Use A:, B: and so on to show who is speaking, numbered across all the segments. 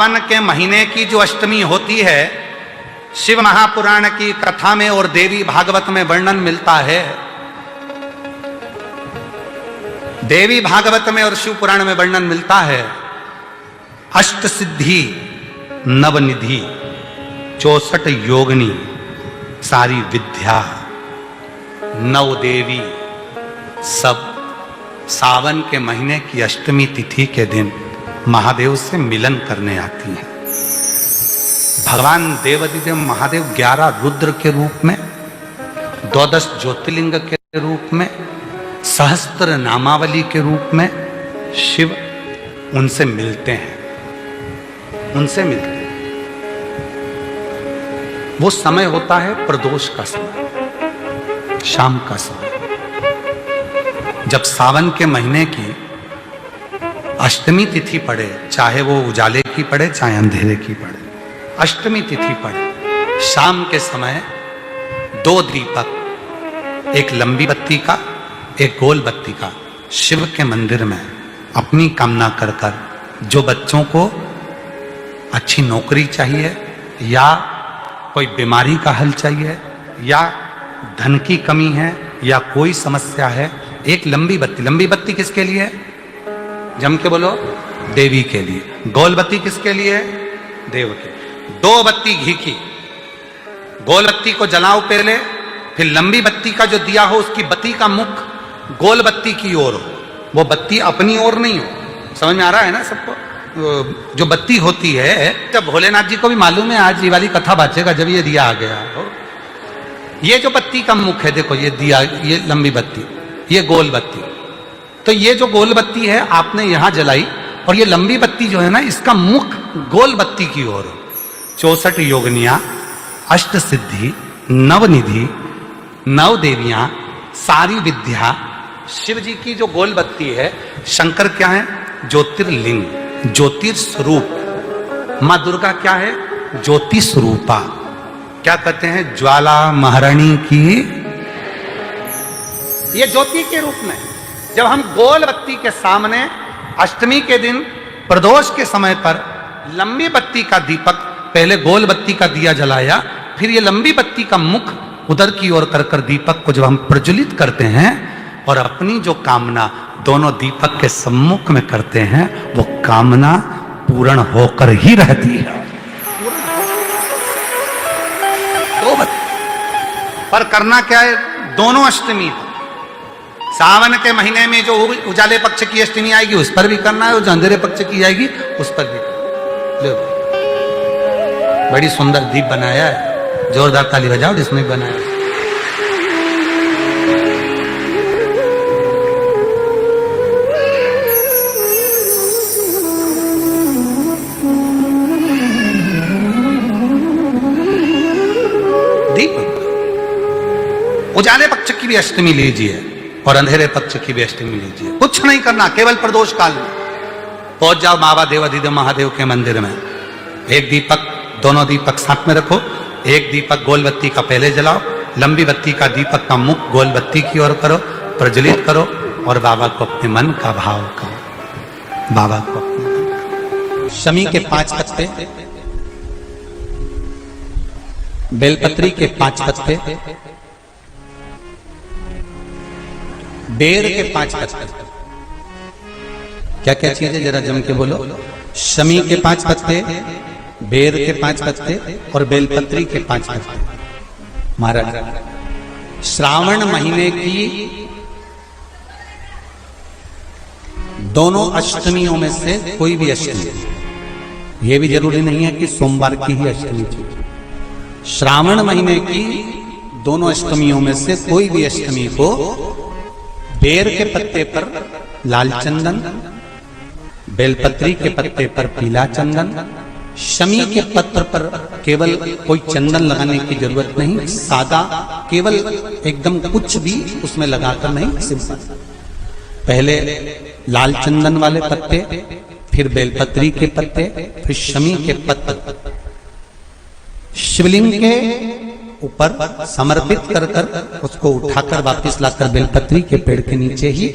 A: सावन के महीने की जो अष्टमी होती है, शिव महापुराण की कथा में और देवी भागवत में वर्णन मिलता है। देवी भागवत में और शिव पुराण में वर्णन मिलता है, अष्ट सिद्धि नवनिधि 64 योगिनी सारी विद्या नव देवी सब सावन के महीने की अष्टमी तिथि के दिन महादेव से मिलन करने आती हैं। भगवान देवाधिदेव महादेव 11 रुद्र के रूप में, 12 ज्योतिर्लिंग के रूप में, सहस्त्र नामावली के रूप में शिव उनसे मिलते हैं, उनसे मिलते हैं। वो समय होता है प्रदोष का समय, शाम का समय। जब सावन के महीने की अष्टमी तिथि पड़े, चाहे वो उजाले की पड़े चाहे अंधेरे की पड़े, अष्टमी तिथि पड़े, शाम के समय 2 दीपक, एक लंबी बत्ती का एक गोल बत्ती का, शिव के मंदिर में अपनी कामना कर कर, जो बच्चों को अच्छी नौकरी चाहिए या कोई बीमारी का हल चाहिए या धन की कमी है या कोई समस्या है, एक लंबी बत्ती किसके लिए है? जम के बोलो, देवी के लिए। गोल बत्ती किसके लिए है? देव के। 2 बत्ती घी की, गोल बत्ती को जलाओ पहले, फिर लंबी बत्ती का जो दिया हो उसकी बत्ती का मुख गोल बत्ती की ओर हो, वो बत्ती अपनी ओर नहीं हो। समझ में आ रहा है ना सबको? जो बत्ती होती है, जब भोलेनाथ जी को भी मालूम है आज ये वाली कथा बाचेगा जब ये दिया आ गया हो। ये जो बत्ती का मुख है, देखो ये दिया, ये लंबी बत्ती, ये गोल बत्ती, तो ये जो गोल बत्ती है आपने यहां जलाई और ये लंबी बत्ती जो है ना, इसका मुख गोल बत्ती की ओर हो। 64 योगिनियां, अष्ट सिद्धि, नवनिधि, 9 देवियां, सारी विद्या। शिव जी की जो गोल बत्ती है, शंकर क्या है? ज्योतिर्लिंग, ज्योतिर्स्वरूप। मां दुर्गा क्या है? ज्योति स्वरूपा। क्या कहते हैं? ज्वाला महारानी की, ये ज्योति के रूप में। जब हम गोल बत्ती के सामने अष्टमी के दिन प्रदोष के समय पर लंबी बत्ती का दीपक, पहले गोल बत्ती का दिया जलाया, फिर ये लंबी बत्ती का मुख उधर की ओर कर कर दीपक को जब हम प्रज्वलित करते हैं और अपनी जो कामना दोनों दीपक के सम्मुख में करते हैं, वो कामना पूर्ण होकर ही रहती है। तो पर करना क्या है? दोनों अष्टमी पर, सावन के महीने में जो उजाले पक्ष की अष्टमी आएगी उस पर भी करना है, और जो अंधेरे पक्ष की आएगी उस पर भी करना है। बड़ी सुंदर दीप बनाया है, जोरदार ताली बजाओ जिसमें बनाया है। उजाले पक्ष की भी अष्टमी लीजिए और अंधेरे पक्ष की भी अष्टमी लीजिए। कुछ नहीं करना, केवल प्रदोष काल में पहुंच जाओ बाबा देवाधिदेव महादेव के मंदिर में। एक दीपक, दोनों दीपक साथ में रखो। एक दीपक गोल बत्ती का पहले जलाओ, लंबी बत्ती का दीपक का मुख गोल बत्ती की ओर करो, प्रज्वलित करो और बाबा को अपने मन का भाव करो। बाबा को अपने शमी के 5 पत्ते, बेलपत्री के 5 पत्ते, बेर के 5 पत्ते। क्या क्या चीज है जरा जम के बोलो? शमी के 5 पत्ते, बेर के 5 पत्ते और बेलपत्री के 5 पत्ते। महाराज, श्रावण महीने की दोनों अष्टमियों में से कोई भी अष्टमी, यह भी जरूरी नहीं है कि सोमवार की ही अष्टमी थी। श्रावण महीने की दोनों अष्टमियों में से कोई भी अष्टमी को बेर के पत्ते पर लाल चंदन, बेलपत्री के पत्ते पर पीला चंदन, शमी के पत्र पर केवल कोई चंदन लगाने की जरूरत नहीं, सादा केवल एकदम कुछ भी उसमें लगाकर नहीं, सिंपल। पहले लाल चंदन वाले पत्ते, फिर बेलपत्री के पत्ते, फिर शमी के पत्ते शिवलिंग के ऊपर समर्पित कर कर उसको उठाकर वापस लाकर बेलपत्री के पेड़ के नीचे ही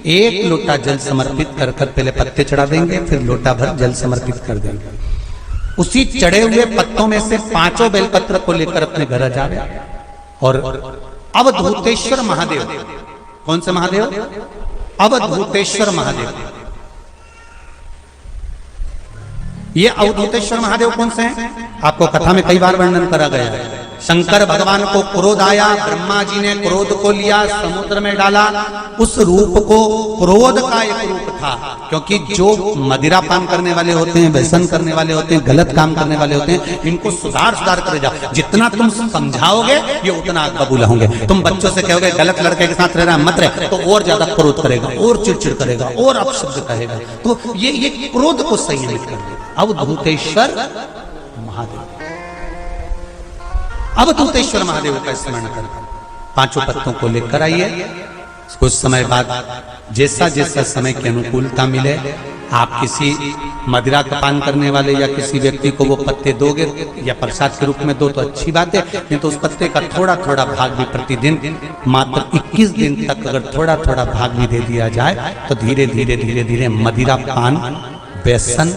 A: 1 लोटा जल समर्पित कर कर पहले पत्ते चढ़ा देंगे, फिर लोटा भर जल समर्पित कर देंगे। उसी चढ़े हुए पत्तों में से 5 बेलपत्र को लेकर अपने घर जावे और अवधूतेश्वर महादेव, कौन से महादेव? अवधूतेश्वर महादेव। ये अवधूतेश्वर महादेव कौन से हैं? आपको कथा में कई बार वर्णन करा गया है। शंकर भगवान को क्रोध आया, ब्रह्मा जी ने क्रोध को लिया, समुद्र में डाला। उस रूप को क्रोध का एक रूप था, क्योंकि जो मदिरा पान करने वाले होते हैं, व्यसन करने वाले होते हैं, गलत काम करने वाले होते हैं, इनको सुधार करे जाओ। जितना तुम समझाओगे ये उतना कबूल होंगे। तुम बच्चों से कहोगे गलत लड़के के साथ रह रहा मत रहे, तो और ज्यादा क्रोध करेगा, और चिड़चिड़ करेगा, और अपशब्द कहेगा। तो ये क्रोध को सही नहीं करते। अवधूतेश्वर महादेव, अवधूतेश्वर महादेव का स्मरण कर 5 पत्तों को लेकर आइए। कुछ समय बाद जैसा जैसा समय की अनुकूलता मिले, आप किसी मदिरा का पान करने वाले या किसी व्यक्ति को वो पत्ते दोगे या प्रसाद के रूप में दो तो अच्छी बात है, नहीं तो उस पत्ते का थोड़ा थोड़ा भाग भी प्रतिदिन मात्र 21 दिन तक अगर थोड़ा थोड़ा भाग भी दे दिया जाए तो धीरे धीरे धीरे धीरे मदिरा पान, व्यसन,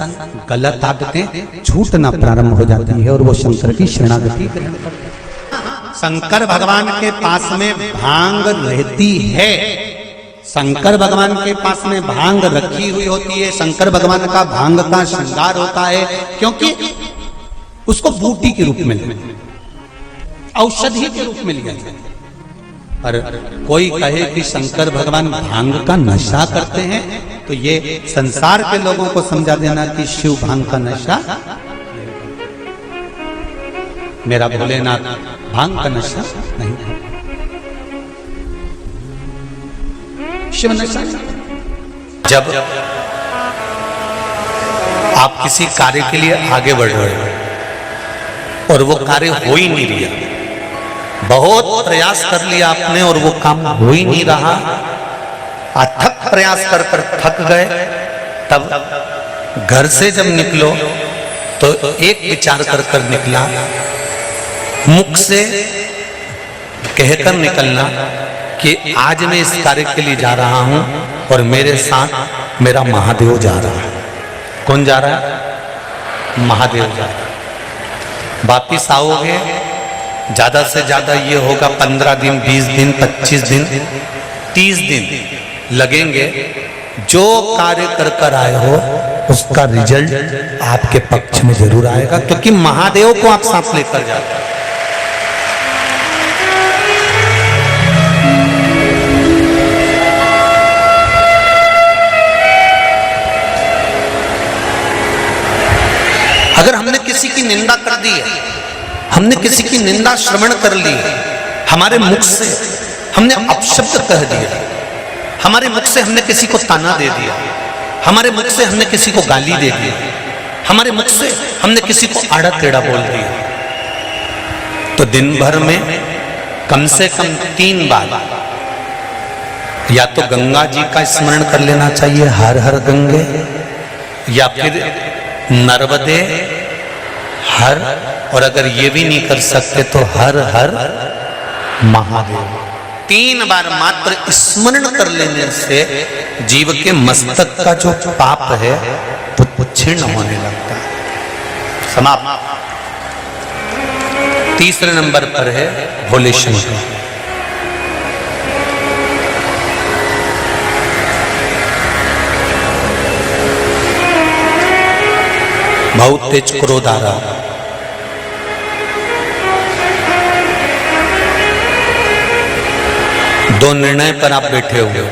A: गलत आदतें छूटना प्रारंभ हो जाती है और वो शंकर की शरणागति ग्रहण करते हैं। शंकर भगवान के पास में भांग रहती है, शंकर भगवान के पास में भांग रखी हुई होती है। शंकर भगवान का भांग का श्रृंगार होता है, क्योंकि उसको बूटी के रूप में, औषधि के रूप में लिया जाता है। पर कोई कहे कि शंकर भगवान भांग का नशा करते हैं, तो ये संसार के लोगों को समझा देना कि शिव भांग का नशा, मेरा भोलेनाथ भांग का नशा नहीं है, शिव नशा नहीं। जब आप किसी कार्य के लिए आगे बढ़ रहे हो और वो कार्य हो ही नहीं रहा, बहुत प्रयास कर लिया आपने और वो काम हो ही नहीं रहा, अथक प्रयास कर कर थक गए, तब घर से जब निकलो तो एक विचार कर कर निकला, मुख से कहकर निकलना कि आज मैं इस कार्य के लिए जा रहा हूं और मेरे साथ मेरा महादेव जा रहा है। कौन जा रहा है? महादेव जा रहा है। वापिस आओगे ज्यादा से ज्यादा ये होगा 15 दिन, 20 दिन, 25 दिन, 30 दिन लगेंगे। जो कार्य कर कर आए हो उसका रिजल्ट आपके पक्ष में जरूर आएगा, क्योंकि महादेव को आप साथ लेकर जाते हैं। अगर हमने किसी की निंदा कर दी है, हमने किसी की निंदा श्रवण कर ली, हमारे मुख से हमने अपशब्द कह दिया, हमारे मुख से हमने किसी को ताना दे दिया, हमारे मुख से हमने किसी को गाली दे दी, हमारे मुख से हमने किसी को आड़ा टेढ़ा बोल दिया, तो दिन भर में कम से कम 3 बार या तो गंगा जी का स्मरण कर लेना चाहिए, हर हर गंगे, या फिर नर्मदे हर, और अगर ये भी नहीं कर सकते तो हर हर महादेव। 3 बार मात्र स्मरण कर लेने से जीव के मस्तक का जो पाप है वो क्षीण होने लगता है। समाप्त। तीसरे नंबर पर है भोले शंकर। बहुत तेज क्रोध आ रहा, दो निर्णय पर आप बैठे हुए हो।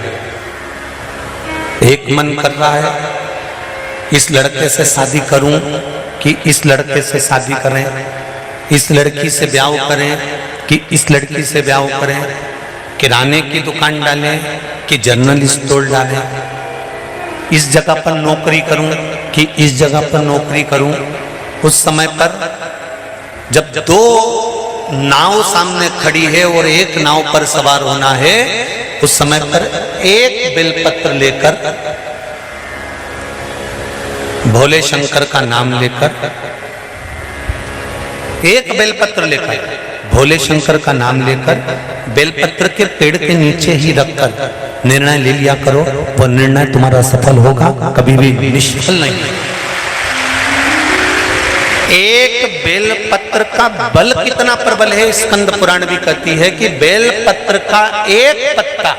A: एक मन कर रहा है इस लड़के से शादी करूं कि इस लड़के से शादी करें, इस लड़की से ब्याह करें कि इस लड़की से ब्याह करें, किराने की दुकान डालें कि जनरल स्टोर डालें, इस जगह पर नौकरी करूं कि इस जगह पर नौकरी करूं। उस समय पर जब 2 नाव सामने खड़ी है और एक नाव पर सवार होना है, उस समय पर एक बेलपत्र लेकर, भोले शंकर का नाम लेकर, एक बेलपत्र लेकर, भोले शंकर का नाम लेकर, बेलपत्र के पेड़ के नीचे ही रखकर निर्णय ले लिया करो। वो निर्णय तुम्हारा सफल होगा, कभी भी निष्फल नहीं। एक बेलपत्र का बल कितना प्रबल है, स्कंद पुराण भी कहती है कि बेलपत्र का एक पत्ता,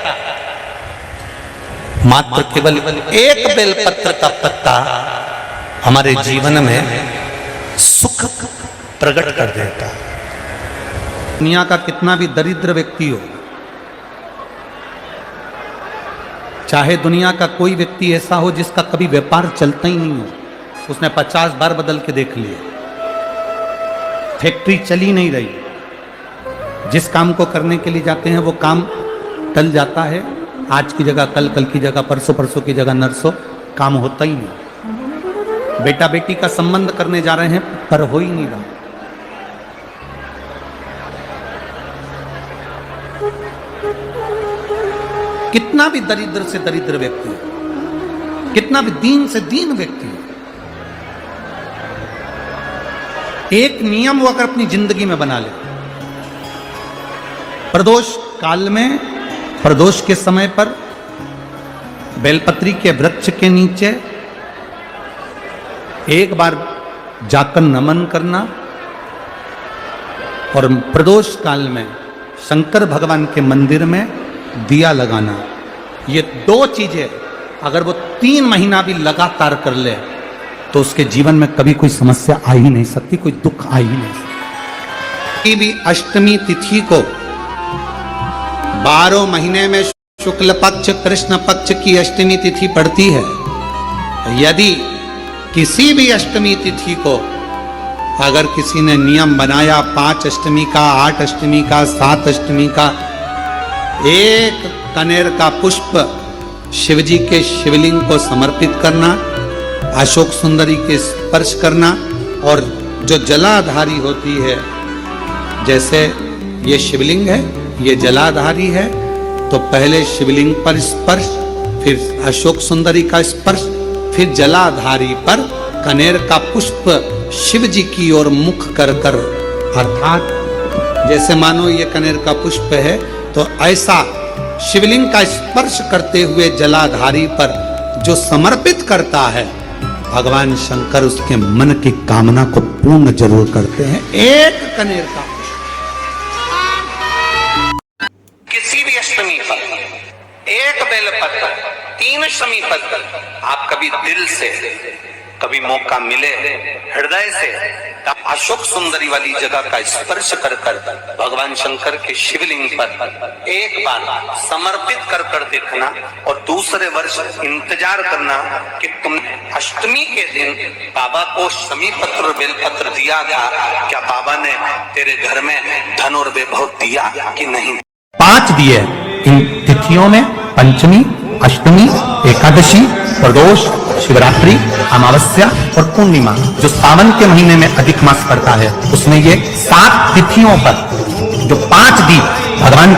A: मात्र केवल एक बेलपत्र का पत्ता हमारे जीवन में सुख प्रकट कर देता है। दुनिया का कितना भी दरिद्र व्यक्ति हो, चाहे दुनिया का कोई व्यक्ति ऐसा हो जिसका कभी व्यापार चलता ही नहीं हो, उसने 50 बार बदल के देख लिए, फैक्ट्री चली नहीं रही, जिस काम को करने के लिए जाते हैं वो काम टल जाता है, आज की जगह कल, कल की जगह परसों, परसों की जगह नरसों, काम होता ही नहीं। बेटा बेटी का संबंध करने जा रहे हैं पर हो ही नहीं रहा। कितना भी दरिद्र से दरिद्र व्यक्ति हो, कितना भी दीन से दीन व्यक्ति हो, एक नियम वो अगर अपनी जिंदगी में बना ले, प्रदोष काल में, प्रदोष के समय पर बेलपत्री के वृक्ष के नीचे एक बार जाकर नमन करना और प्रदोष काल में शंकर भगवान के मंदिर में दिया लगाना, ये दो चीजें अगर वो 3 महीना भी लगातार कर ले तो उसके जीवन में कभी कोई समस्या आ ही नहीं सकती, कोई दुख आ ही नहीं सकती। भी अष्टमी तिथि को 12 महीने में शुक्ल पक्ष कृष्ण पक्ष की अष्टमी तिथि पड़ती है। यदि किसी भी अष्टमी तिथि को अगर किसी ने नियम बनाया 5 अष्टमी का, 8 अष्टमी का, 7 अष्टमी का, एक कनेर का पुष्प शिवजी के शिवलिंग को समर्पित करना, अशोक सुंदरी के स्पर्श करना, और जो जलाधारी होती है, जैसे ये शिवलिंग है, ये जलाधारी है, तो पहले शिवलिंग पर स्पर्श, फिर अशोक सुंदरी का स्पर्श, फिर जलाधारी पर कनेर का पुष्प शिव जी की ओर मुख कर कर, अर्थात जैसे मानो ये कनेर का पुष्प है तो ऐसा शिवलिंग का स्पर्श करते हुए जलाधारी पर जो समर्पित करता है, भगवान शंकर उसके मन की कामना को पूर्ण जरूर करते हैं। एक कनेर का पुष्प किसी भी अष्टमी पर, एक बेलपत्र, 3 अष्टमी पर आप कभी दिल से, कभी मौका मिले हृदय से अशोक सुंदरी वाली जगह का स्पर्श कर कर भगवान शंकर के शिवलिंग पर एक बार समर्पित कर कर देखना, और दूसरे वर्ष इंतजार करना कि तुम अष्टमी के दिन बाबा को शमी पत्र और बेलपत्र दिया था, क्या बाबा ने तेरे घर में धन और वैभव दिया कि नहीं। 5 दिए इन तिथियों में, पंचमी, अष्टमी, एकादशी, प्रदोष, शिवरात्रि, अमावस्या और पूर्णिमा, जो सावन के महीने में अधिक मास पड़ता है, उसमें ये 7 तिथियों पर जो 5 दीप भगवान